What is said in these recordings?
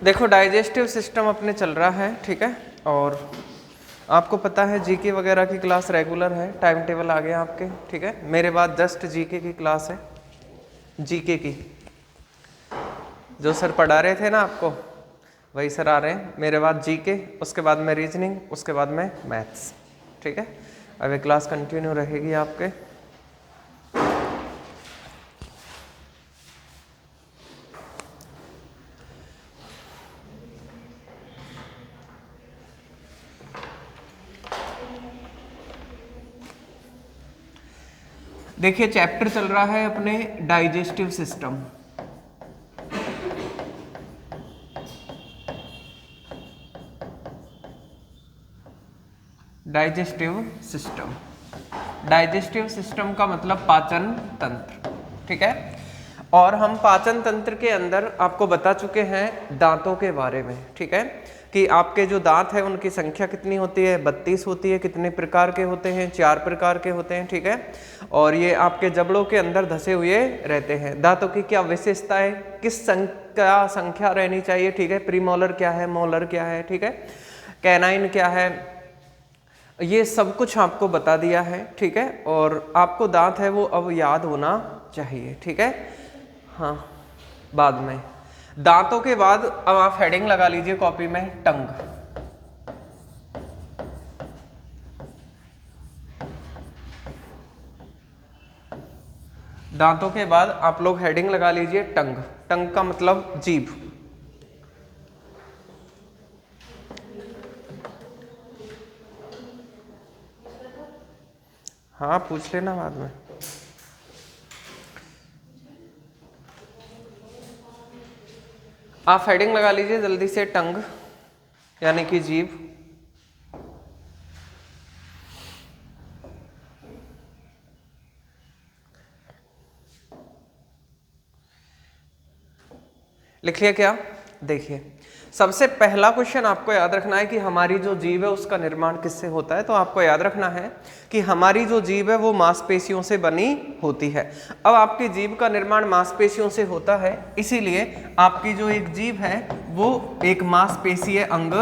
देखो digestive system अपने चल रहा है, ठीक है। और आपको पता है जीके वगैरह की क्लास रेगुलर है, टाइम टेबल आ गया आपके, ठीक है। मेरे बाद जस्ट जीके की क्लास है, जीके की जो सर पढ़ा रहे थे ना आपको वही सर आ रहे हैं। मेरे बाद जीके, उसके बाद में रीजनिंग, उसके बाद में मैथ्स, ठीक है। अब ये क्लास कंटिन्यू रहेगी आपके। देखिए चैप्टर चल रहा है अपने digestive system. Digestive system, digestive system का मतलब पाचन तंत्र, ठीक है। और हम पाचन तंत्र के अंदर आपको बता चुके हैं दांतों के बारे में, ठीक है, कि आपके जो दांत है उनकी संख्या कितनी होती है, 32 होती है। कितने प्रकार के होते हैं, 4 प्रकार के होते हैं, ठीक है। और ये आपके जबड़ों के अंदर धसे हुए रहते हैं। दांतों की क्या विशेषताएं, किस संख्या रहनी चाहिए, ठीक है। प्रीमोलर क्या है, मोलर क्या है, ठीक है, कैनाइन क्या है, ये सब कुछ आपको बता दिया है, ठीक है। और आपको दांत है वो अब याद होना चाहिए, ठीक है। हाँ, बाद में दांतों के बाद अब आप हेडिंग लगा लीजिए कॉपी में, टंग। दांतों के बाद आप लोग हेडिंग लगा लीजिए टंग। टंग का मतलब जीभ। हाँ पूछ लेना बाद में। आप हेडिंग लगा लीजिए जल्दी से, टंग यानी कि जीभ। लिख लिया क्या? देखिए सबसे पहला क्वेश्चन आपको याद रखना है कि हमारी जो जीभ है उसका निर्माण किससे होता है। तो आपको याद रखना है कि हमारी जो जीभ है वो मांसपेशियों से बनी होती है। अब आपकी जीभ का निर्माण मांसपेशियों से होता है, इसीलिए आपकी जो एक जीभ है वो एक मांसपेशीय अंग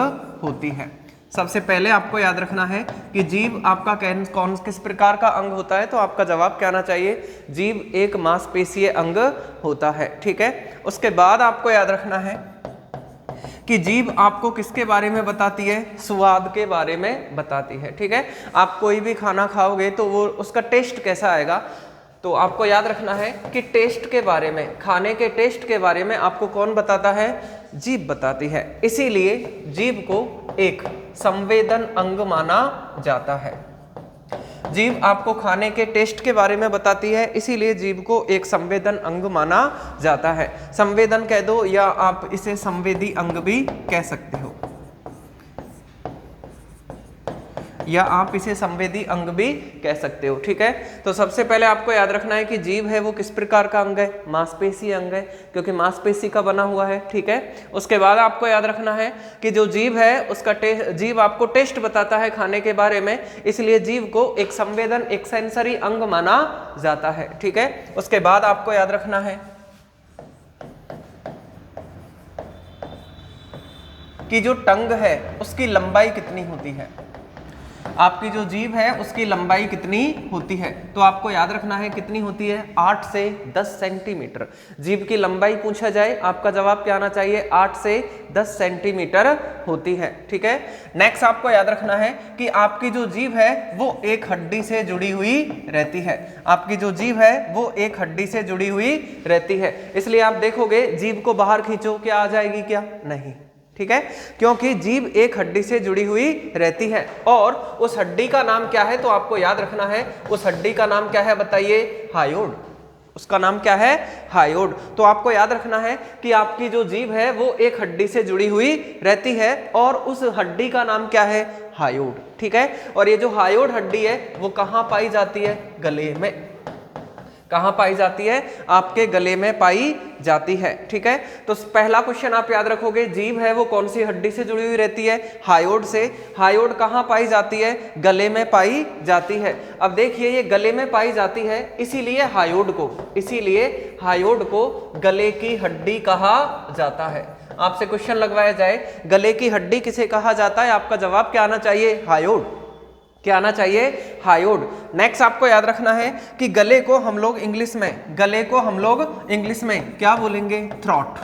होती है। सबसे पहले आपको याद रखना है कि जीभ आपका कौन किस प्रकार का अंग होता है। तो आपका जवाब क्या आना चाहिए, जीभ एक मांसपेशीय अंग होता है, ठीक है। उसके बाद आपको याद रखना है कि जीभ आपको किसके बारे में बताती है, स्वाद के बारे में बताती है, ठीक है। आप कोई भी खाना खाओगे तो वो उसका टेस्ट कैसा आएगा, तो आपको याद रखना है कि टेस्ट के बारे में, खाने के टेस्ट के बारे में आपको कौन बताता है, जीभ बताती है। इसीलिए जीभ को एक संवेदन अंग माना जाता है। जीभ आपको खाने के टेस्ट के बारे में बताती है, इसीलिए जीभ को एक संवेदन अंग माना जाता है। संवेदन कह दो या आप इसे संवेदी अंग भी कह सकते हो, या आप इसे संवेदी अंग भी कह सकते हो, ठीक है। तो सबसे पहले आपको याद रखना है कि जीभ है वो किस प्रकार का अंग है, मांसपेशी अंग है, क्योंकि मांसपेशी का बना हुआ है, ठीक है। उसके बाद आपको याद रखना है कि जो जीभ है उसका जीभ आपको टेस्ट बताता है खाने के बारे में, इसलिए जीभ को एक संवेदन, एक सेंसरी अंग माना जाता है, ठीक है। उसके बाद आपको याद रखना है कि जो टंग है उसकी लंबाई कितनी होती है। आपकी जो जीभ है उसकी लंबाई कितनी होती है, तो आपको याद रखना है कितनी होती है, 8 से 10 सेंटीमीटर। जीभ की लंबाई पूछा जाए आपका जवाब क्या आना चाहिए, 8 से 10 सेंटीमीटर होती है, ठीक है। नेक्स्ट आपको याद रखना है कि आपकी जो जीभ है वो एक हड्डी से जुड़ी हुई रहती है। आपकी जो जीभ है वो एक हड्डी से जुड़ी हुई रहती है, इसलिए आप देखोगे जीभ को बाहर खींचो क्या आ जाएगी, क्या नहीं, ठीक है, क्योंकि जीभ एक हड्डी से जुड़ी हुई रहती है। और उस हड्डी का नाम क्या है, तो आपको याद रखना है उस हड्डी का नाम क्या है, बताइए, हायोड। उसका नाम क्या है, हायोड। तो आपको याद रखना है कि आपकी जो जीभ है वो एक हड्डी से जुड़ी हुई रहती है और उस हड्डी का नाम क्या है, हायोड, ठीक है। और ये जो हायोड हड्डी है वो कहाँ पाई जाती है, गले में। कहाँ पाई जाती है? आपके गले में पाई जाती है। ठीक है, तो पहला क्वेश्चन आप याद रखोगे, जीभ है वो कौन सी हड्डी से जुड़ी हुई रहती है? हायोड से। हायोड कहाँ पाई जाती है? गले में पाई जाती है। अब देखिए ये गले में पाई जाती है, इसीलिए हायोड को गले की हड्डी कहा जाता है। आपसे क्वेश्चन लगवाया जाए गले की हड्डी किसे कहा जाता है, आपका जवाब क्या आना चाहिए? हायोड। क्या आना चाहिए? हायोड। नेक्स्ट आपको याद रखना है कि गले को हम लोग इंग्लिश में क्या बोलेंगे? थ्रॉट।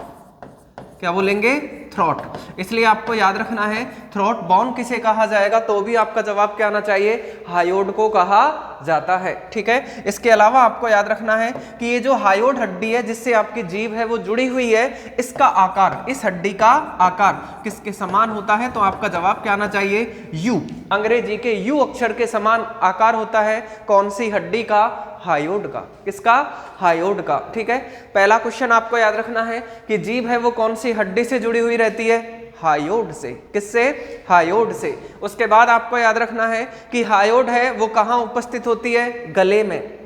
क्या बोलेंगे? थ्रॉट। इसलिए आपको याद रखना है थ्रॉट बोन किसे कहा जाएगा, तो भी आपका जवाब क्या आना चाहिए? हायोड को कहा जाता है। ठीक है, इसके अलावा आपको याद रखना है कि ये जो हायोड हड्डी है जिससे आपकी जीभ है वो जुड़ी हुई है, इसका आकार, इस हड्डी का आकार किसके समान होता है? तो आपका जवाब क्या आना चाहिए? यू। अंग्रेजी के यू अक्षर के समान आकार होता है कौन सी हड्डी का? हायोड का। किसका? हायोड का। ठीक है, पहला क्वेश्चन आपको याद रखना है कि जीभ है वो कौन सी हड्डी से जुड़ी हुई रहती है? हायोड से। किससे? हायोड से। उसके बाद आपको याद रखना है कि हायोड है वो कहाँ उपस्थित होती है? गले में।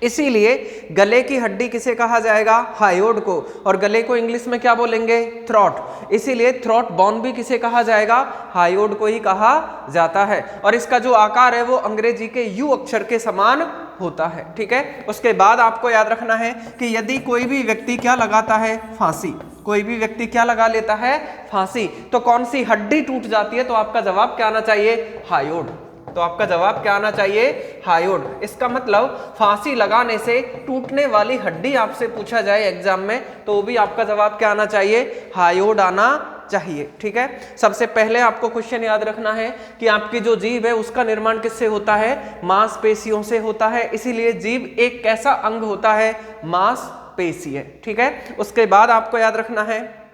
इसीलिए गले की हड्डी किसे कहा जाएगा? हायोड को। और गले को इंग्लिश में क्या बोलेंगे? थ्रॉट। इसीलिए थ्रॉट बोन भी किसे कहा जाएगा? हायोड को ही कहा जाता है। और इसका जो आकार है वो अंग्रेजी के यू अक्षर के समान होता है। ठीक है, उसके बाद आपको याद रखना है कि यदि कोई भी व्यक्ति क्या लगाता है? फांसी। कोई भी व्यक्ति क्या लगा लेता है? फांसी। तो कौन सी हड्डी टूट जाती है? तो आपका जवाब क्या आना चाहिए? हायोड। तो आपका जवाब क्या आना चाहिए? हायोड। इसका मतलब फांसी लगाने से टूटने वाली हड्डी आपसे पूछा जाए एग्जाम में, तो भी आपका जवाब क्या आना चाहिए? हायोड आना चाहिए। ठीक है, सबसे पहले आपको क्वेश्चन याद रखना है कि आपकी जो जीभ है उसका निर्माण किससे होता है? मांसपेशियों से होता है। इसीलिए जीभ एक कैसा अंग होता है? मांसपेशी है। ठीक है, उसके बाद आपको याद रखना है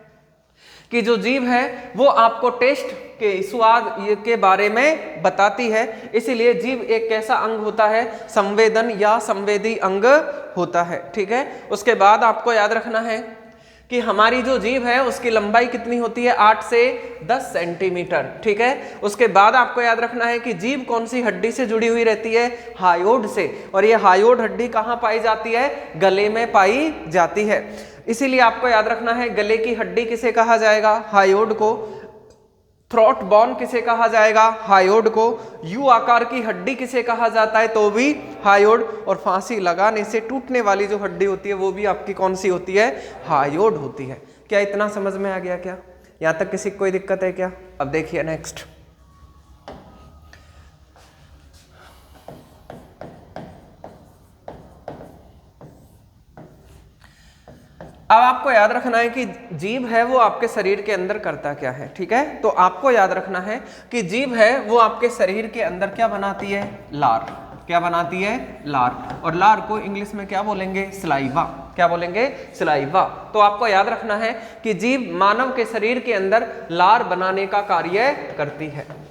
कि जो जीभ है वो आपको टेस्ट के स्वाद के बारे में बताती है। इसीलिए जीभ एक कैसा अंग होता है? संवेदन या संवेदी अंग होता है। ठीक है, उसके बाद आपको याद रखना है कि हमारी जो जीभ है उसकी लंबाई कितनी होती है? 8 से 10 सेंटीमीटर। ठीक है, उसके बाद आपको याद रखना है कि जीभ कौन सी हड्डी से जुड़ी हुई रहती है? हायोड से। और ये हायोड हड्डी कहाँ पाई जाती है? गले में पाई जाती है। इसीलिए आपको याद रखना है गले की हड्डी किसे कहा जाएगा? हायोड को। थ्रॉट बोन किसे कहा जाएगा? हायोड को। यू आकार की हड्डी किसे कहा जाता है? तो भी हायोड। और फांसी लगाने से टूटने वाली जो हड्डी होती है वो भी आपकी कौन सी होती है? हायोड होती है। क्या इतना समझ में आ गया? क्या यहाँ तक किसी को कोई दिक्कत है क्या? अब देखिए नेक्स्ट। अब आपको याद रखना है कि जीभ है वो आपके शरीर के अंदर करता क्या है। ठीक है, तो आपको याद रखना है कि जीभ है वो आपके शरीर के अंदर क्या बनाती है? लार। क्या बनाती है? लार। और लार को इंग्लिश में क्या बोलेंगे? सलाइवा। क्या बोलेंगे? सलाइवा। तो आपको याद रखना है कि जीभ मानव के शरीर के अंदर लार बनाने का कार्य करती है।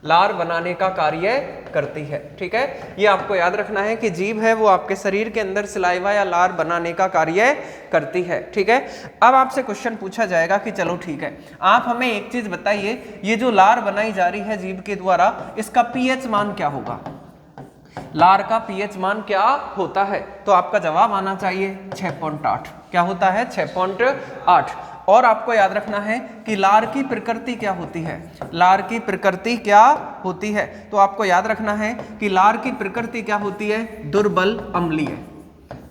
लार बनाने का कार्य करती है। ठीक है, ये आपको याद रखना है कि जीभ है वो आपके शरीर के अंदर सलाइवा या लार बनाने का कार्य करती है। ठीक है, अब आपसे क्वेश्चन पूछा जाएगा कि चलो ठीक है, आप हमें एक चीज बताइए, ये जो लार बनाई जा रही है जीभ के द्वारा, इसका पीएच मान क्या होगा? लार का पीएच मान क्या होता है? तो आपका जवाब आना चाहिए 6.8। क्या होता है? 6.8। और आपको याद रखना है कि लार की प्रकृति क्या होती है? लार की प्रकृति क्या होती है? तो आपको याद रखना है कि लार की प्रकृति क्या होती है? दुर्बल अम्लीय।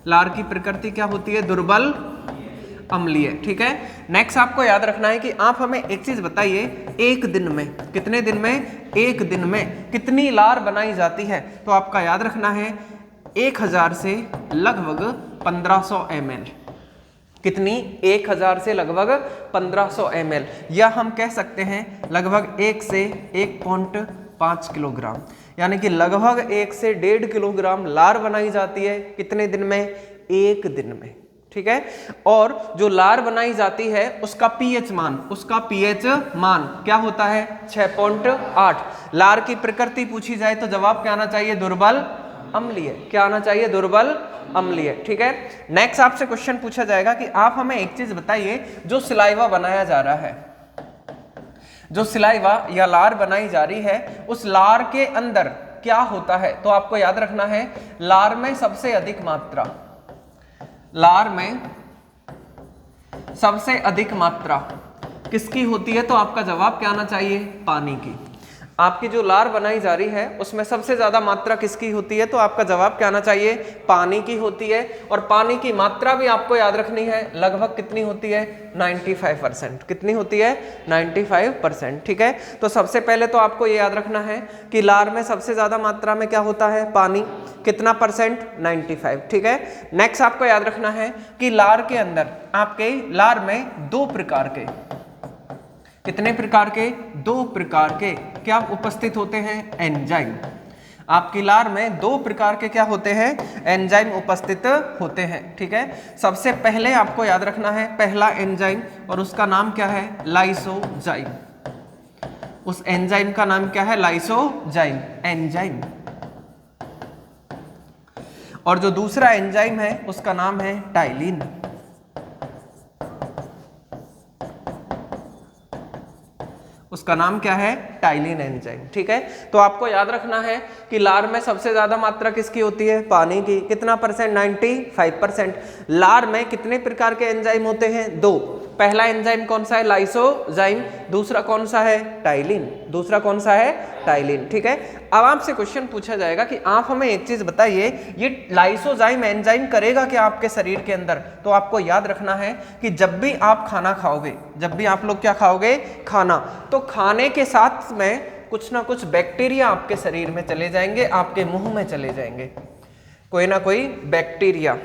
लार की प्रकृति क्या होती है? दुर्बल अम्लीय। ठीक है, नेक्स्ट आपको याद रखना है कि आप हमें एक चीज बताइए, एक दिन में, कितने दिन में? एक दिन में कितनी लार बनाई जाती है? तो आपका याद रखना है 1000 से लगभग 1500 ml। कितनी? 1000 से लगभग 1500 ml, या हम कह सकते हैं लगभग 1 से 1.5 किलोग्राम, यानी कि लगभग 1 से 1.5 किलोग्राम लार बनाई जाती है। कितने दिन में? एक दिन में। ठीक है, और जो लार बनाई जाती है उसका पीएच मान क्या होता है? 6.8। लार की प्रकृति पूछी जाए तो जवाब क्या आना चाहिए? दुर्बल अम्लीय। क्या आना चाहिए? दुर्बल अम्लीय। ठीक है, नेक्स्ट आपसे क्वेश्चन पूछा जाएगा कि आप हमें एक चीज बताइए, जो सलाइवा बनाया जा रहा है, जो सलाइवा या लार बनाई जा रही है, उस लार के अंदर क्या होता है, तो आपको याद रखना है लार में सबसे अधिक मात्रा, लार में सबसे अधिक मात्रा किसकी होती है, तो आपका जवाब क्या आना चाहिए, पानी की। आपकी जो लार बनाई जा रही है उसमें सबसे ज्यादा मात्रा किसकी होती है, तो आपका जवाब क्या आना चाहिए, पानी की होती है। और पानी की मात्रा भी आपको याद रखनी है, लगभग कितनी होती है, 95%। कितनी होती है, 95%। ठीक है, तो सबसे पहले तो आपको ये याद रखना है कि लार में सबसे ज्यादा मात्रा में क्या होता है, पानी। कितना परसेंट, 95। ठीक है, नेक्स्ट आपको याद रखना है कि लार के अंदर आपके लार में दो प्रकार के, कितने प्रकार के, दो प्रकार के क्या उपस्थित होते हैं, एंजाइम। आपकी लार में दो प्रकार के क्या होते हैं, एंजाइम उपस्थित होते हैं। ठीक है, सबसे पहले आपको याद रखना है पहला एंजाइम, और उसका नाम क्या है, लाइसोजाइम। उस एंजाइम का नाम क्या है, लाइसोजाइम एंजाइम। और जो दूसरा एंजाइम है उसका नाम है टाइलिन। उसका नाम क्या है, टाइलिन एंजाइम। ठीक है, तो आपको याद रखना है कि लार में सबसे ज्यादा मात्रा किसकी होती है, पानी की। कितना परसेंट, 95%। लार में कितने प्रकार के एंजाइम होते हैं, दो। पहला एंजाइम कौन सा है, लाइसोजाइम। दूसरा कौन सा है, टाइलिन। दूसरा कौन सा है, टाइलिन। ठीक है, अब आपसे क्वेश्चन पूछा जाएगा कि आप हमें एक चीज बताइए, ये लाइसोजाइम एंजाइम करेगा क्या आपके शरीर के अंदर, तो आपको याद रखना है कि जब भी आप खाना खाओगे, जब भी आप लोग क्या खाओगे, खाना, तो खाने के साथ में कुछ ना कुछ बैक्टीरिया आपके शरीर में चले जाएंगे, आपके मुंह में चले जाएंगे, कोई ना कोई बैक्टीरिया।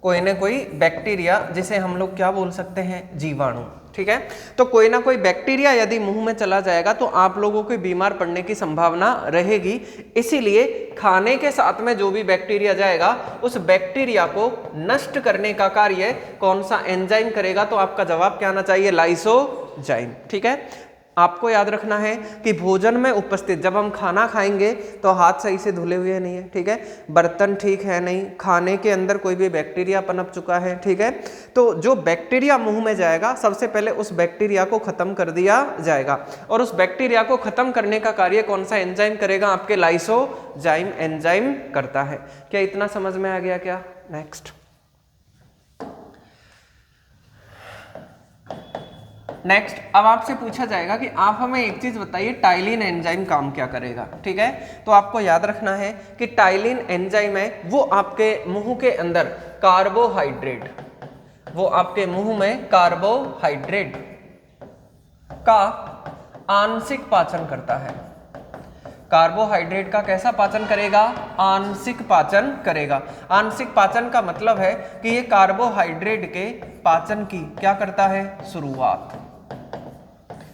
कोई ना कोई बैक्टीरिया, जिसे हम लोग क्या बोल सकते हैं, जीवाणु। ठीक है, तो कोई ना कोई बैक्टीरिया यदि मुंह में चला जाएगा तो आप लोगों को बीमार पड़ने की संभावना रहेगी। इसीलिए खाने के साथ में जो भी बैक्टीरिया जाएगा, उस बैक्टीरिया को नष्ट करने का कार्य कौन सा एंजाइम करेगा, तो आपका जवाब क्या आना चाहिए, लाइसोजाइम। ठीक है, आपको याद रखना है कि भोजन में उपस्थित, जब हम खाना खाएंगे तो हाथ सही से धुले हुए नहीं है। ठीक है, बर्तन ठीक है नहीं, खाने के अंदर कोई भी बैक्टीरिया पनप चुका है। ठीक है, तो जो बैक्टीरिया मुंह में जाएगा, सबसे पहले उस बैक्टीरिया को खत्म कर दिया जाएगा। और उस बैक्टीरिया को खत्म करने का कार्य कौन सा एंजाइम करेगा, आपके लाइसोजाइम एंजाइम करता है। क्या इतना समझ में आ गया क्या? नेक्स्ट अब आपसे पूछा जाएगा कि आप हमें एक चीज बताइए, टाइलिन एंजाइम काम क्या करेगा। ठीक है, तो आपको याद रखना है कि टाइलिन एंजाइम है वो आपके मुंह के अंदर कार्बोहाइड्रेट, वो आपके मुंह में कार्बोहाइड्रेट का आंशिक पाचन करता है। कार्बोहाइड्रेट का कैसा पाचन करेगा, आंशिक पाचन करेगा। आंशिक पाचन का मतलब है कि ये कार्बोहाइड्रेट के पाचन की क्या करता है, शुरुआत।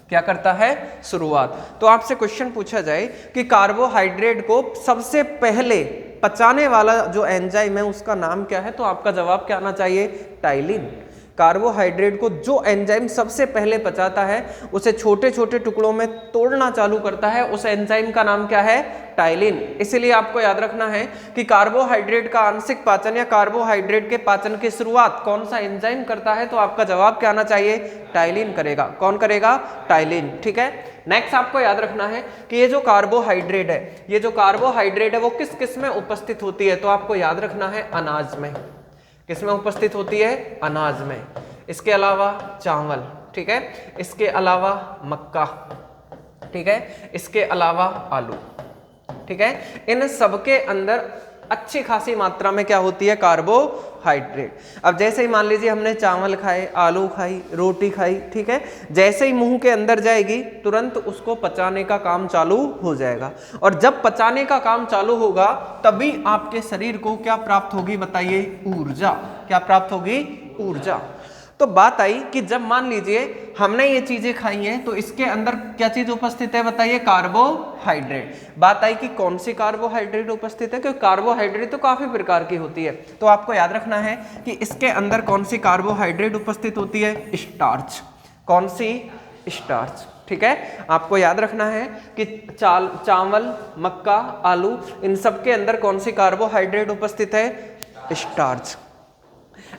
क्या करता है, शुरुआत। तो आपसे क्वेश्चन पूछा जाए कि कार्बोहाइड्रेट को सबसे पहले पचाने वाला जो एंजाइम है उसका नाम क्या है, तो आपका जवाब क्या आना चाहिए, टाइलिन। कार्बोहाइड्रेट को जो एंजाइम सबसे पहले पचाता है, उसे छोटे छोटे टुकड़ों में तोड़ना चालू करता है, उस एंजाइम का नाम क्या है, टाइलिन। इसलिए आपको याद रखना है कि कार्बोहाइड्रेट का आंशिक पाचन या कार्बोहाइड्रेट के पाचन की शुरुआत कौन सा एंजाइम करता है, तो आपका जवाब क्या आना चाहिए, टाइलिन करेगा। कौन करेगा, टाइलिन। ठीक है, नेक्स्ट आपको याद रखना है कि ये जो कार्बोहाइड्रेट है, ये जो कार्बोहाइड्रेट है वो किस किस में उपस्थित होती है, तो आपको याद रखना है अनाज में। किसमें उपस्थित होती है, अनाज में। इसके अलावा चावल, ठीक है, इसके अलावा मक्का, ठीक है, इसके अलावा आलू। ठीक है, इन सबके अंदर अच्छी खासी मात्रा में क्या होती है, कार्बोहाइड्रेट। अब जैसे ही मान लीजिए हमने चावल खाए, आलू खाई, रोटी खाई, ठीक है, जैसे ही मुंह के अंदर जाएगी तुरंत उसको पचाने का काम चालू हो जाएगा। और जब पचाने का काम चालू होगा तभी आपके शरीर को क्या प्राप्त होगी, बताइए, ऊर्जा। क्या प्राप्त होगी, ऊर्जा। तो बात आई कि जब मान लीजिए हमने ये चीजें खाई हैं तो इसके अंदर क्या चीज उपस्थित है, बताइए, कार्बोहाइड्रेट। बात आई कि कौन सी कार्बोहाइड्रेट उपस्थित है, क्योंकि कार्बोहाइड्रेट तो काफी प्रकार की होती है। तो आपको याद रखना है कि इसके अंदर कौन सी कार्बोहाइड्रेट उपस्थित होती है, स्टार्च। कौन सी, स्टार्च। ठीक है, आपको याद रखना है कि चावल, मक्का, आलू, इन सब के अंदर कौन सी कार्बोहाइड्रेट उपस्थित है, स्टार्च।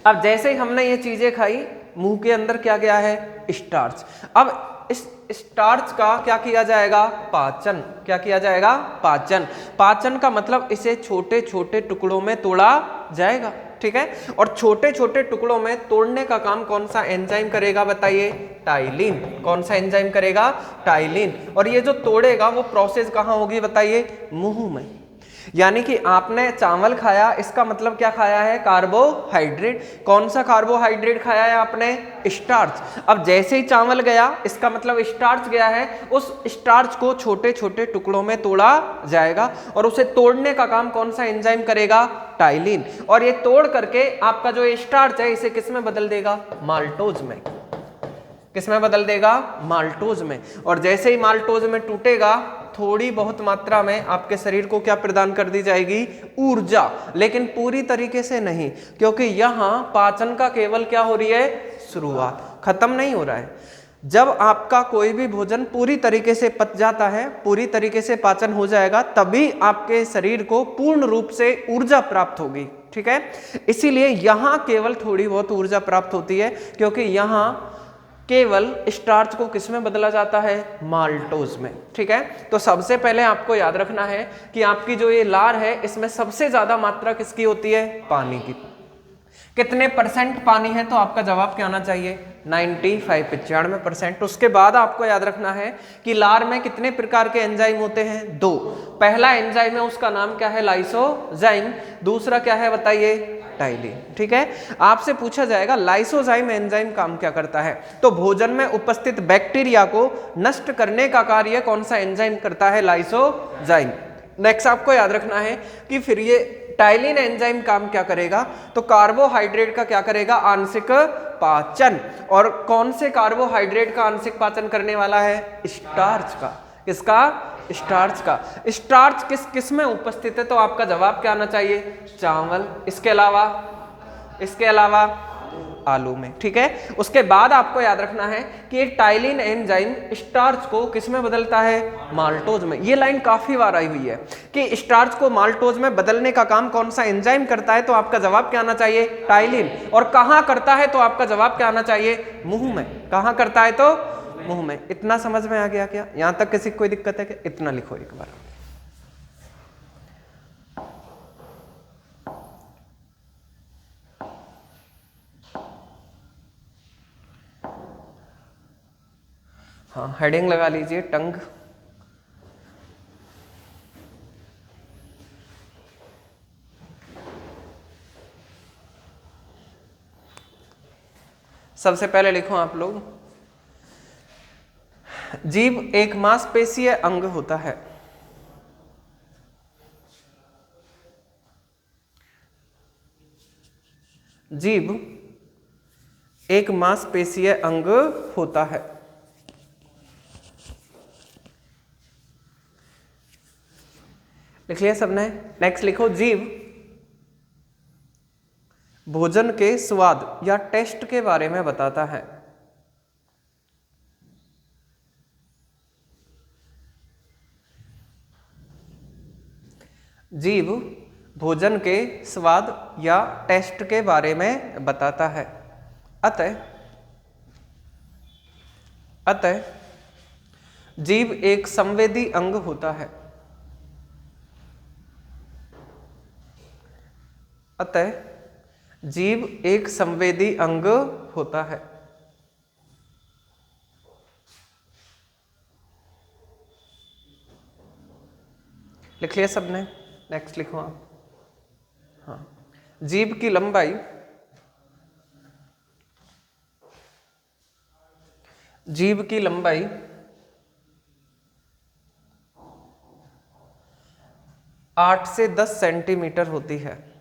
अब जैसे ही हमने ये चीजें खाई मुंह के अंदर क्या गया है? स्टार्च। अब इस स्टार्च का क्या किया जाएगा? पाचन। क्या किया जाएगा? पाचन। पाचन का मतलब इसे छोटे छोटे टुकड़ों में तोड़ा जाएगा, ठीक है। और छोटे छोटे टुकड़ों में तोड़ने का काम कौन सा एंजाइम करेगा बताइए? टाइलिन। कौन सा एंजाइम करेगा? टाइलिन। और ये जो तोड़ेगा वो प्रोसेस कहाँ होगी बताइए? मुंह में। यानी कि आपने चावल खाया, इसका मतलब क्या खाया है? कार्बोहाइड्रेट। कौन सा कार्बोहाइड्रेट खाया है आपने? स्टार्च। अब जैसे ही चावल गया, इसका मतलब स्टार्च गया है, उस स्टार्च को छोटे छोटे टुकड़ों में तोड़ा जाएगा और उसे तोड़ने का काम कौन सा एंजाइम करेगा? टाइलिन। और ये तोड़ करके आपका जो स्टार्च है इसे किस में बदल देगा? माल्टोज में। किस में बदल देगा? माल्टोज में। और जैसे ही माल्टोज में टूटेगा, थोड़ी बहुत मात्रा में आपके शरीर को क्या प्रदान कर दी जाएगी? ऊर्जा। लेकिन पूरी तरीके से नहीं, क्योंकि यहां पाचन का केवल क्या हो रही है? शुरुआत, खत्म नहीं हो रहा है। जब आपका कोई भी भोजन पूरी तरीके से पच जाता है, पूरी तरीके से पाचन हो जाएगा, तभी आपके शरीर को पूर्ण रूप से ऊर्जा प्राप्त होगी, ठीक है। इसीलिए यहां केवल थोड़ी बहुत ऊर्जा प्राप्त होती है, क्योंकि यहां केवल स्टार्च को किस में बदला जाता है? माल्टोज में, ठीक है। तो सबसे पहले आपको याद रखना है कि आपकी जो ये लार है, इसमें सबसे ज्यादा मात्रा किसकी होती है? पानी की। कितने परसेंट पानी है? तो आपका जवाब क्या आना चाहिए? 95, 95%। उसके बाद आपको याद रखना है कि लार में कितने प्रकार के एंजाइम होते हैं? 2। पहला एंजाइम है, उसका नाम क्या है? लाइसोजाइम। दूसरा क्या है बताइए? टाइलिन, ठीक है। आपसे पूछा जाएगा लाइसोजाइम एंजाइम काम क्या करता है, तो भोजन में उपस्थित बैक्टीरिया को नष्ट करने का कार्य कौन सा एंजाइम करता है? लाइसोजाइम। नेक्स्ट आपको याद रखना है कि फिर ये टाइलिन एंजाइम काम क्या करेगा, तो कार्बोहाइड्रेट का क्या करेगा? आंशिक पाचन। और कौन से कार्बोहाइड्रेट का आंशिक पाचन करने वाला है? स्टार्च का। किसका? स्टार्च का। स्टार्च किस किस में उपस्थित है? तो आपका जवाब क्या आना चाहिए? चावल। इसके अलावा आलू में, ठीक है। उसके बाद आपको याद रखना है कि ये टाइलिन एंजाइम स्टार्च को किस में बदलता है? माल्टोज में। ये लाइन काफी बार आई हुई है कि स्टार्च को माल्टोज में बदलने का काम कौन सा एंजाइम करता है, तो आपका जवाब क्या आना चाहिए? टाइलिन। और कहां करता है? तो आपका जवाब क्या आना चाहिए? मुंह में। कहां करता है? तो मुंह में। इतना समझ में आ गया क्या? यहां तक किसी को कोई दिक्कत है क्या? इतना लिखो एक बार। हाँ, हेडिंग लगा लीजिए, टंग। सबसे पहले लिखो आप लोग, जीभ एक मांसपेशीय अंग होता है। जीभ एक मांसपेशीय अंग होता है। लिख लिया सबने? नेक्स्ट लिखो, जीभ भोजन के स्वाद या टेस्ट के बारे में बताता है। जीभ भोजन के स्वाद या टेस्ट के बारे में बताता है। अतः जीभ एक संवेदी अंग होता है। अतः जीभ एक संवेदी अंग होता है। लिख लिया सबने? नेक्स्ट लिखो आप। हाँ, जीभ की लंबाई जीभ की लंबाई 8 से 10 सेंटीमीटर होती है।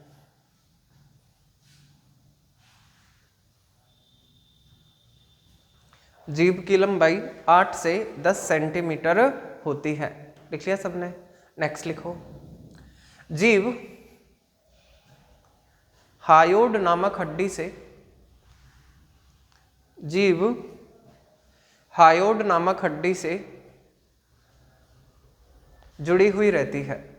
जीभ की लंबाई 8 से 10 सेंटीमीटर होती है। लिख लिया सबने? नेक्स्ट लिखो, जीभ हायोड नामक हड्डी से जीभ हायोड नामक हड्डी से जुड़ी हुई रहती है।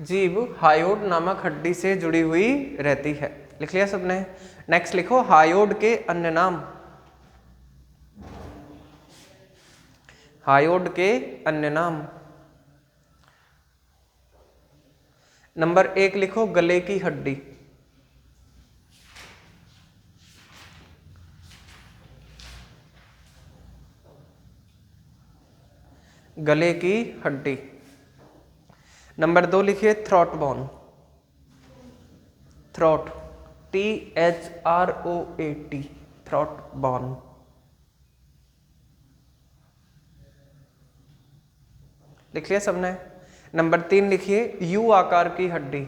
जीभ हायोड नामक हड्डी से जुड़ी हुई रहती है। लिख लिया सबने? नेक्स्ट लिखो हायोड के अन्य नाम। हायोड के अन्य नाम। नंबर 1 लिखो गले की हड्डी। गले की हड्डी। नंबर 2 लिखिए throat bone. Throat, THROAT, throat bone. लिख लिया सबने? नंबर 3 लिखिए यू आकार की हड्डी।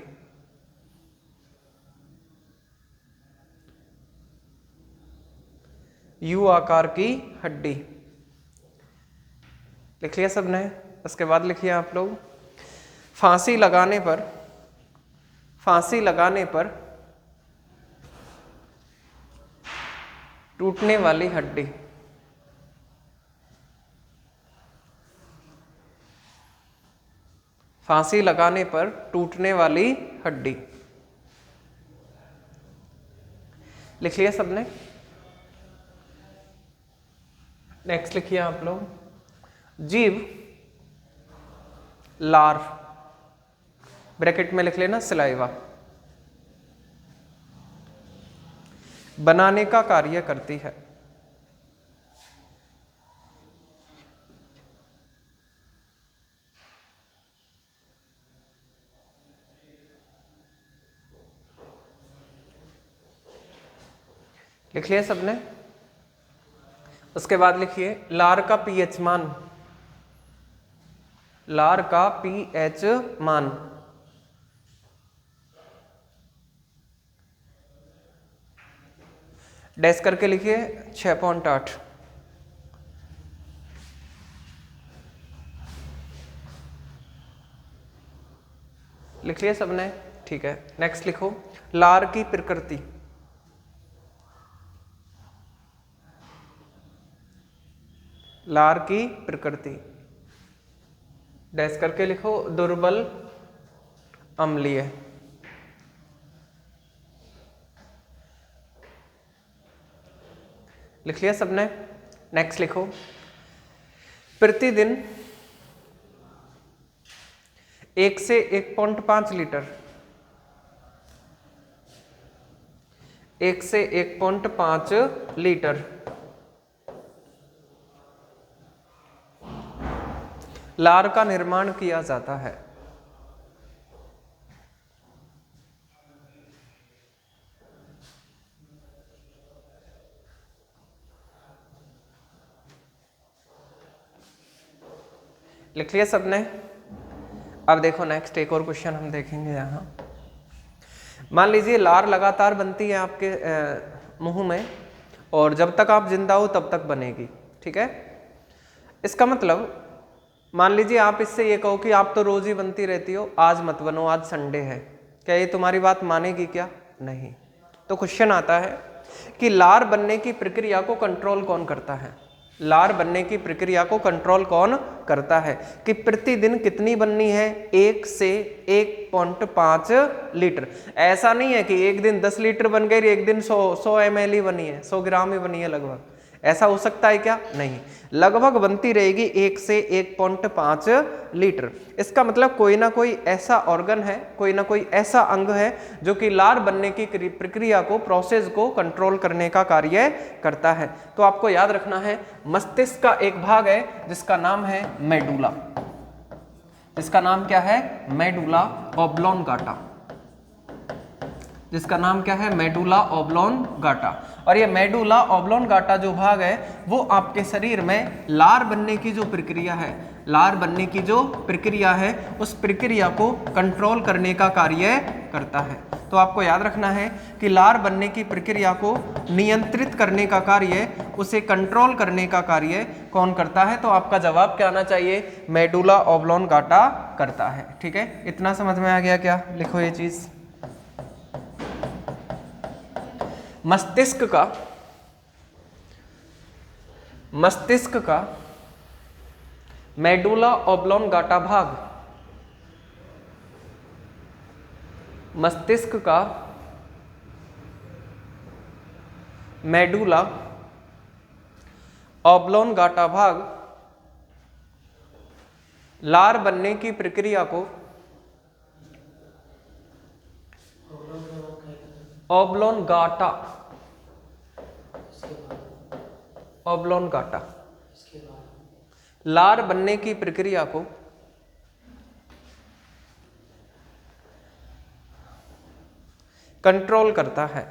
यू आकार की हड्डी। लिख लिया सबने? उसके बाद लिखिए आप लोग फांसी लगाने पर, फांसी लगाने पर टूटने वाली हड्डी। फांसी लगाने पर टूटने वाली हड्डी। लिख लिया सबने? नेक्स्ट लिखिए आप लोग जीभ लार, ब्रैकेट में लिख लेना सलाइवा, बनाने का कार्य करती है। लिख लिया सबने? उसके बाद लिखिए लार का पीएच मान। लार का पीएच मान। डैश करके लिखिए 6.8। लिख लिया सबने? ठीक है। नेक्स्ट लिखो लार की प्रकृति। लार की प्रकृति। डैश करके लिखो दुर्बल अम्लीय। लिख लिया सबने? नेक्स्ट लिखो प्रतिदिन 1 से 1.5 लीटर, 1 से 1.5 लीटर लार का निर्माण किया जाता है। लिख लिया सबने? अब देखो नेक्स्ट एक और क्वेश्चन हम देखेंगे यहां। मान लीजिए लार लगातार बनती है आपके मुंह में और जब तक आप जिंदा हो तब तक बनेगी। ठीक है? इसका मतलब मान लीजिए आप इससे ये कहो कि आप तो रोज ही बनती रहती हो, आज मत बनो, आज संडे है, क्या ये तुम्हारी बात मानेगी क्या? नहीं। तो क्वेश्चन आता है कि लार बनने की प्रक्रिया को कंट्रोल कौन करता है? लार बनने की प्रक्रिया को कंट्रोल कौन करता है कि प्रतिदिन कितनी बननी है? 1 से 1.5 लीटर। ऐसा नहीं है कि एक दिन 10 लीटर बन गई, एक दिन 100 ml ही बनी है, 100 ग्राम ही बनी है लगभग। ऐसा हो सकता है क्या? नहीं। लगभग बनती रहेगी 1 से 1.5 लीटर। इसका मतलब कोई ना कोई ऐसा ऑर्गन है, कोई ना कोई ऐसा अंग है जो कि लार बनने की प्रक्रिया को, प्रोसेस को कंट्रोल करने का कार्य करता है। तो आपको याद रखना है मस्तिष्क का एक भाग है जिसका नाम है मेडुला। इसका नाम क्या है? Medulla oblongata. जिसका नाम क्या है? Medulla oblongata. और ये मेडुला ऑब्लोंगाटा जो भाग है वो आपके शरीर में लार बनने की जो प्रक्रिया है, लार बनने की जो प्रक्रिया है उस प्रक्रिया को कंट्रोल करने का कार्य करता है। तो आपको याद रखना है कि लार बनने की प्रक्रिया को नियंत्रित करने का कार्य, उसे कंट्रोल करने का कार्य कौन करता है? तो आपका जवाब क्या आना चाहिए? मेडुला ऑब्लोंगाटा करता है। ठीक है? इतना समझ में आ गया क्या? लिखो ये चीज। मस्तिष्क का मेडुला ऑब्लोंगाटा भाग मस्तिष्क का मेडुला ऑब्लोंगाटा भाग लार बनने की प्रक्रिया को ऑब्लोंगाटा ऑब्लोंगाटा लार बनने की प्रक्रिया को कंट्रोल करता है।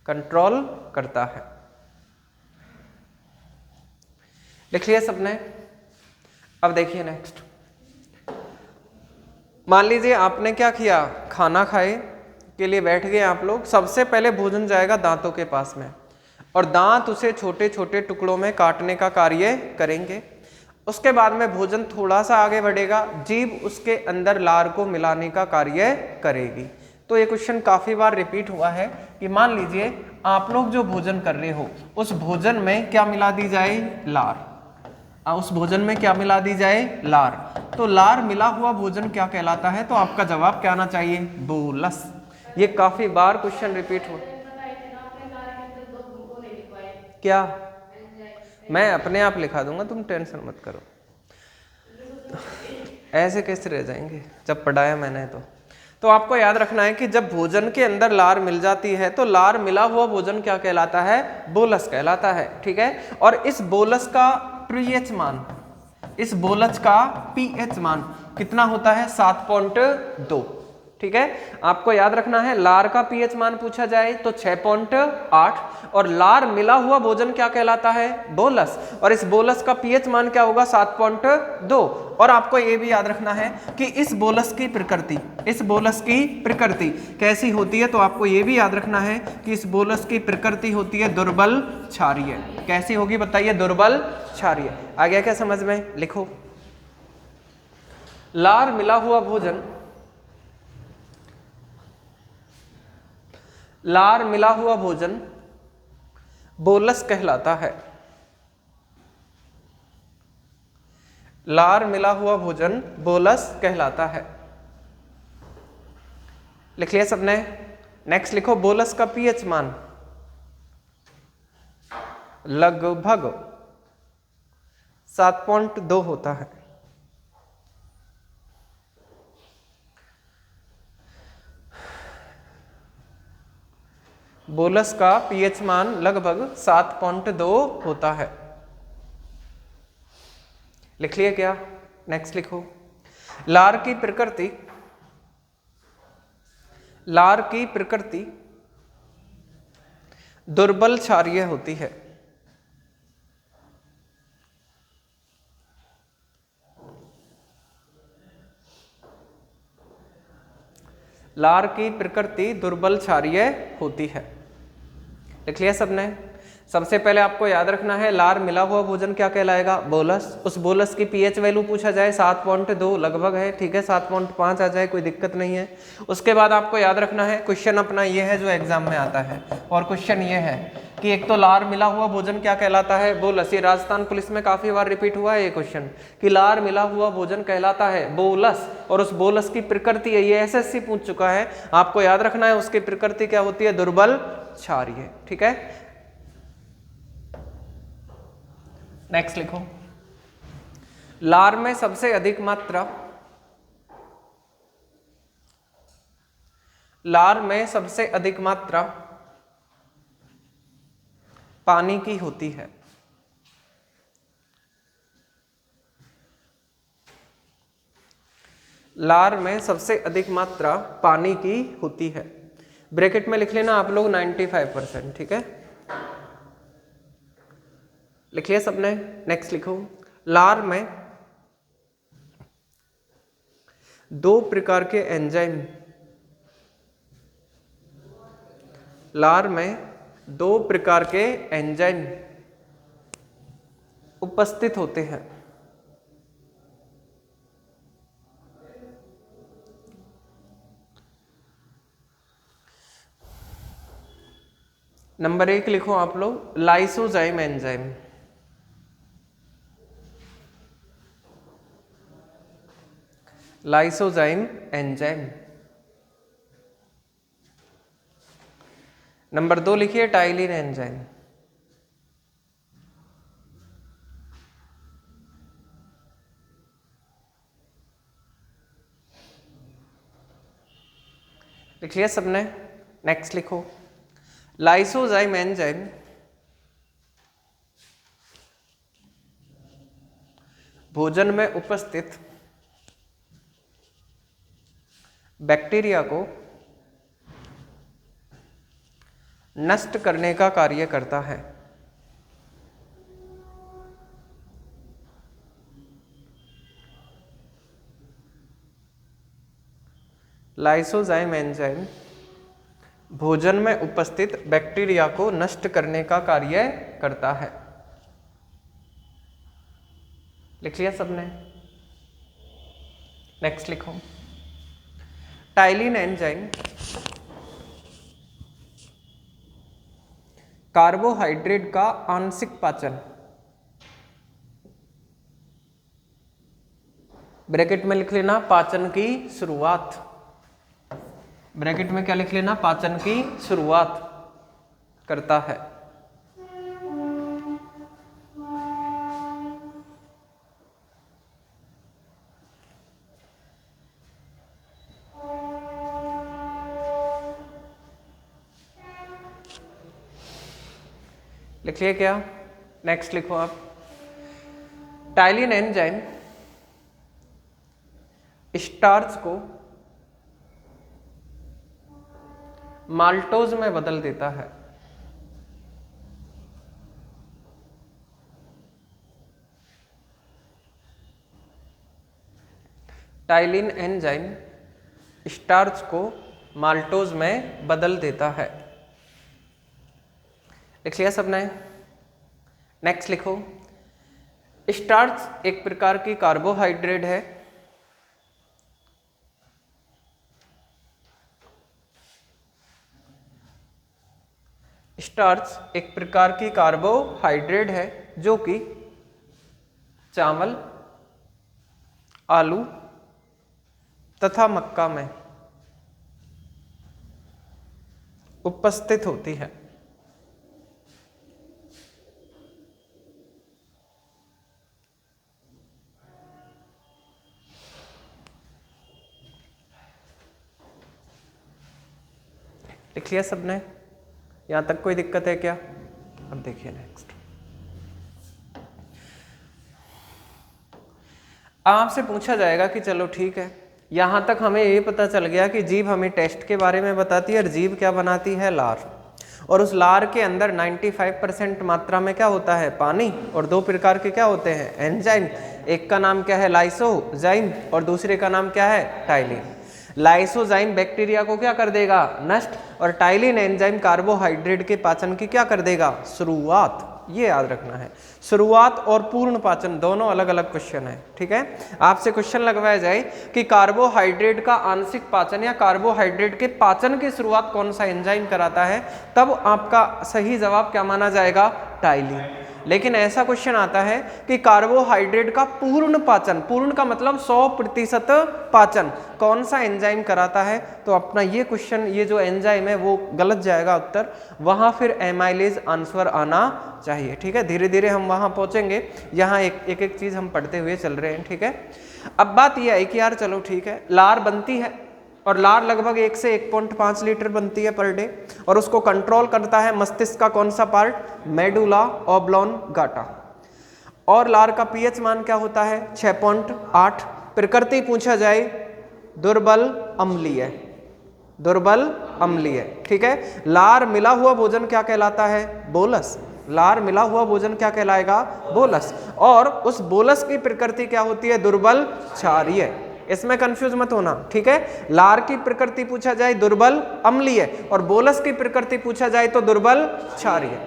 कंट्रोल करता है। लिख लिया सबने? अब देखिए नेक्स्ट। मान लीजिए आपने क्या किया, खाना खाए के लिए बैठ गए आप लोग। सबसे पहले भोजन जाएगा दांतों के पास में और दांत उसे छोटे छोटे टुकड़ों में काटने का कार्य करेंगे। उसके बाद में भोजन थोड़ा सा आगे बढ़ेगा, जीभ उसके अंदर लार को मिलाने का कार्य करेगी। तो ये क्वेश्चन काफी बार रिपीट हुआ है कि मान लीजिए आप लोग जो भोजन कर रहे हो उस भोजन में क्या मिला दी जाए, लार। उस भोजन में क्या मिला दी जाए, लार। तो लार मिला हुआ भोजन क्या कहलाता है? तो आपका जवाब क्या आना चाहिए, बोलस। ये काफी बार क्वेश्चन रिपीट हुआ। क्या? मैं अपने आप लिखा दूंगा, तुम टेंशन मत करो। ऐसे कैसे रह जाएंगे जब पढ़ाया मैंने। तो आपको याद रखना है कि जब भोजन के अंदर लार मिल जाती है तो लार मिला हुआ भोजन क्या कहलाता है, बोलस कहलाता है। ठीक है। और इस बोलस का पीएच मान, इस बोलस का पीएच मान कितना होता है, 7.2। ठीक है। आपको याद रखना है लार का पीएच मान पूछा जाए तो 6.8 और लार मिला हुआ भोजन क्या कहलाता है, बोलस। और इस बोलस का पीएच मान क्या होगा, 7.2। और आपको यह भी याद रखना है कि इस बोलस की प्रकृति, इस बोलस की प्रकृति कैसी होती है। तो आपको यह भी याद रखना है कि इस बोलस की प्रकृति होती है दुर्बल क्षारीय। कैसी होगी बताइए, दुर्बल क्षारीय। आ गया क्या समझ में? लिखो, लार मिला हुआ भोजन, लार मिला हुआ भोजन बोलस कहलाता है। लार मिला हुआ भोजन बोलस कहलाता है। लिख लिया सबने? नेक्स्ट लिखो, बोलस का पीएच मान लगभग 7.2 होता है। बोलस का पीएच मान लगभग 7.2 होता है। लिख लिया क्या? नेक्स्ट लिखो, लार की प्रकृति, लार की प्रकृति दुर्बल क्षारीय होती है। लार की प्रकृति दुर्बल क्षारीय होती है। लिख लिया सबने? सबसे पहले आपको याद रखना है लार मिला हुआ भोजन क्या कहलाएगा, बोलस। उस बोलस की पीएच वैल्यू पूछा जाए 7.2 लगभग है। ठीक है, 7.5 आ जाए कोई दिक्कत नहीं है। उसके बाद आपको याद रखना है क्वेश्चन अपना ये है जो एग्जाम में आता है, और क्वेश्चन ये है कि एक तो लार मिला हुआ भोजन क्या कहलाता है, बोलस। ये राजस्थान पुलिस में काफी बार रिपीट हुआ है ये क्वेश्चन कि लार मिला हुआ भोजन कहलाता है बोलस, और उस बोलस की प्रकृति है, ये एसएससी पूछ चुका है। आपको याद रखना है उसकी प्रकृति क्या होती है, दुर्बल क्षारीय। ठीक है। नेक्स्ट लिखो, लार में सबसे अधिक मात्रा, लार में सबसे अधिक मात्रा पानी की होती है। लार में सबसे अधिक मात्रा पानी की होती है। ब्रैकेट में लिख लेना आप लोग 95%। ठीक है, लिख लिया सबने? नेक्स्ट लिखो, लार में दो प्रकार के एंजाइम, लार में दो प्रकार के एंजाइम उपस्थित होते हैं। नंबर 1 लिखो आप लोग, lysozyme enzyme. Lysozyme enzyme. Number 2 लिखिए टाइलिन एंजाइम। लिख लिया सबने? नेक्स्ट लिखो, लाइसोजाइम एंजाइम भोजन में उपस्थित बैक्टीरिया को नष्ट करने का कार्य करता है। लाइसोजाइम एंजाइम भोजन में उपस्थित बैक्टीरिया को नष्ट करने का कार्य करता है। लिख लिया सबने? नेक्स्ट लिखो, टाइलिन एंजाइम कार्बोहाइड्रेट का आंशिक पाचन, ब्रैकेट में लिख लेना पाचन की शुरुआत, ब्रैकेट में क्या लिख लेना? पाचन की शुरुआत करता है। लिखिए क्या? नेक्स्ट लिखो आप, टाइलिन एंजाइम स्टार्च को माल्टोज में बदल देता है। टाइलिन एंजाइम स्टार्च को माल्टोज में बदल देता है। लिख लिया सबने? नेक्स्ट लिखो, स्टार्च एक प्रकार की कार्बोहाइड्रेट है स्टार्च एक प्रकार की कार्बोहाइड्रेट है जो कि चावल, आलू तथा मक्का में उपस्थित होती है। लिख लिया सबने? यहां तक कोई दिक्कत है क्या? अब देखिए नेक्स्ट, आपसे पूछा जाएगा कि चलो ठीक है, यहां तक हमें ये पता चल गया कि जीभ हमें टेस्ट के बारे में बताती है और जीभ क्या बनाती है? लार। और उस लार के अंदर 95% मात्रा में क्या होता है? पानी। और दो प्रकार के क्या होते हैं? एंजाइम। एक का नाम क्या है? लाइसोजाइम, और दूसरे का नाम क्या है? टाइलिन। लाइसोजाइम बैक्टीरिया को क्या कर देगा? नष्ट। और टाइलिन एंजाइम कार्बोहाइड्रेट के पाचन की क्या कर देगा? शुरुआत। ये याद रखना है, शुरुआत और पूर्ण पाचन दोनों अलग अलग क्वेश्चन है। ठीक है, आपसे क्वेश्चन लगवाया जाए कि कार्बोहाइड्रेट का आंशिक पाचन या कार्बोहाइड्रेट के पाचन की शुरुआत कौन सा एंजाइम कराता है, तब आपका सही जवाब क्या माना जाएगा? टाइलिन। लेकिन ऐसा क्वेश्चन आता है कि कार्बोहाइड्रेट का पूर्ण पाचन, पूर्ण का मतलब 100% पाचन कौन सा एंजाइम कराता है, तो अपना ये क्वेश्चन, ये जो एंजाइम है वो गलत जाएगा उत्तर, वहां फिर एमाइलेज आंसर आना चाहिए। ठीक है, धीरे धीरे हम वहां पहुंचेंगे, यहाँ एक एक चीज हम पढ़ते हुए चल रहे हैं। ठीक है, अब बात यह है कि यार चलो ठीक है, लार बनती है और लार लगभग 1 से 1.5 लीटर बनती है पर डे, और उसको कंट्रोल करता है मस्तिष्क का कौन सा पार्ट? Medulla oblongata. और लार का पीएच मान क्या होता है? 6.8। प्रकृति पूछा जाए दुर्बल अम्लीय, दुर्बल अम्लीय। ठीक है, लार मिला हुआ भोजन क्या कहलाता है? बोलस। लार मिला हुआ भोजन क्या कहलाएगा? बोलस। और उस बोलस की प्रकृति क्या होती है? दुर्बल क्षारीय। इसमें कंफ्यूज मत होना। ठीक है, लार की प्रकृति पूछा जाए दुर्बल अम्लीय, और बोलस की प्रकृति पूछा जाए तो दुर्बल क्षारीय।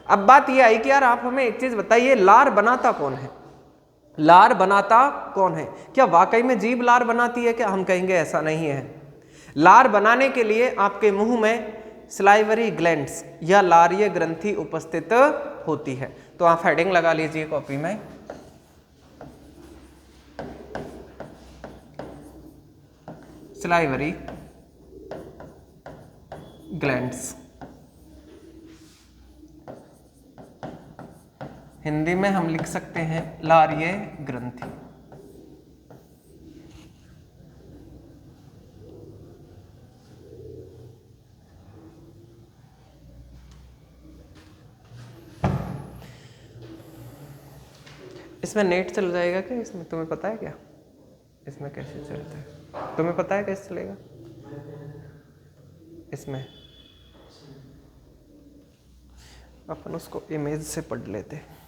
अब बात यह आई कि यार आप हमें एक चीज बताइए, लार बनाता कौन है? लार बनाता कौन है? क्या वाकई में जीभ लार बनाती है क्या? हम कहेंगे ऐसा नहीं है। लार बनाने के लिए आपके मुंह में स्लाइवरी ग्लैंड्स या लारीय ग्रंथि उपस्थित होती है। तो आप हेडिंग लगा लीजिए कॉपी में, सलाइवरी ग्लैंड्स। हिंदी में हम लिख सकते हैं लारीय ग्रंथि। इसमें नेट चल जाएगा क्या? इसमें तुम्हें पता है क्या इसमें कैसे चलता है? तुम्हें पता है कैसे चलेगा इसमें? अपन उसको इमेज से पढ़ लेते हैं।